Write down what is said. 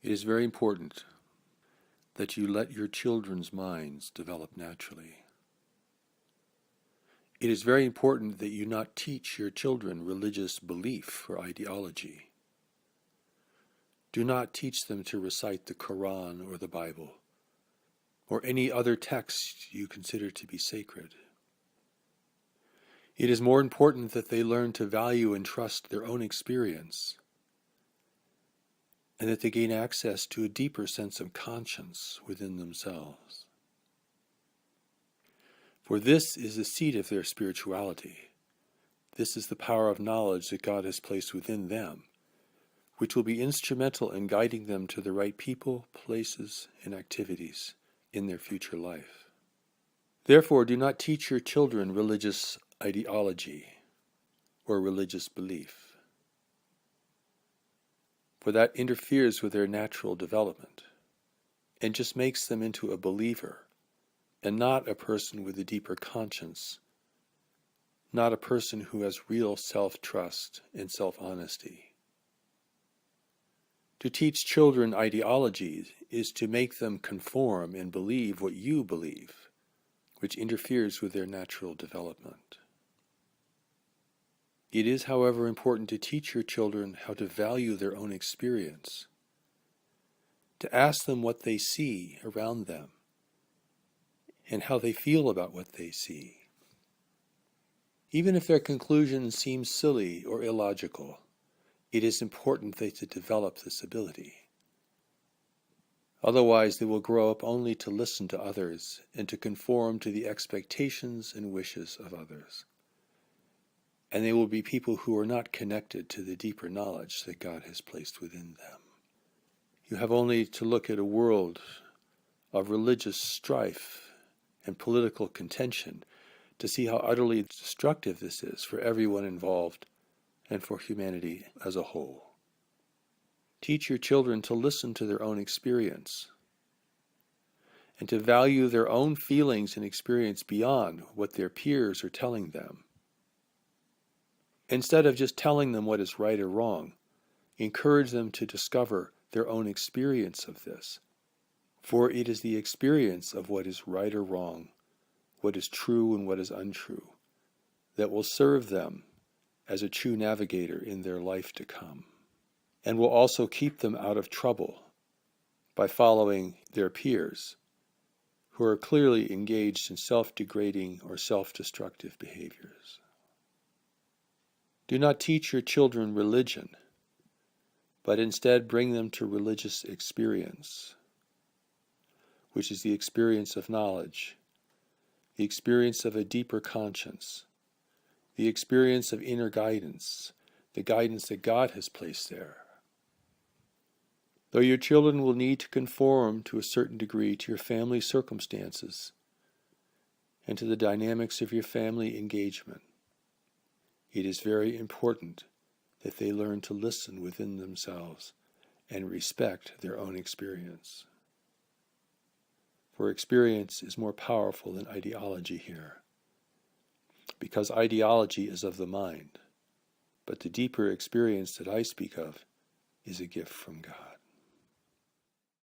It is very important that you let your children's minds develop naturally. It is very important that you not teach your children religious belief or ideology. Do not teach them to recite the Koran or the Bible, or any other text you consider to be sacred. It is more important that they learn to value and trust their own experience, and that they gain access to a deeper sense of conscience within themselves. For this is the seat of their spirituality. This is the power of knowledge that God has placed within them, which will be instrumental in guiding them to the right people, places, and activities in their future life. Therefore, do not teach your children religious ideology or religious belief, for that interferes with their natural development and just makes them into a believer and not a person with a deeper conscience, not a person who has real self-trust and self-honesty. To teach children ideologies is to make them conform and believe what you believe, which interferes with their natural development. It is, however, important to teach your children how to value their own experience, to ask them what they see around them, and how they feel about what they see. Even if their conclusions seem silly or illogical, it is important that they develop this ability. Otherwise, they will grow up only to listen to others and to conform to the expectations and wishes of others. And they will be people who are not connected to the deeper knowledge that God has placed within them. You have only to look at a world of religious strife and political contention to see how utterly destructive this is for everyone involved and for humanity as a whole. Teach your children to listen to their own experience and to value their own feelings and experience beyond what their peers are telling them. Instead of just telling them what is right or wrong, encourage them to discover their own experience of this. For it is the experience of what is right or wrong, what is true and what is untrue, that will serve them as a true navigator in their life to come, and will also keep them out of trouble by following their peers, who are clearly engaged in self-degrading or self-destructive behaviors. Do not teach your children religion, but instead bring them to religious experience, which is the experience of knowledge, the experience of a deeper conscience, the experience of inner guidance, the guidance that God has placed there. Though your children will need to conform to a certain degree to your family circumstances and to the dynamics of your family engagement, it is very important that they learn to listen within themselves and respect their own experience. For experience is more powerful than ideology here, because ideology is of the mind, but the deeper experience that I speak of is a gift from God.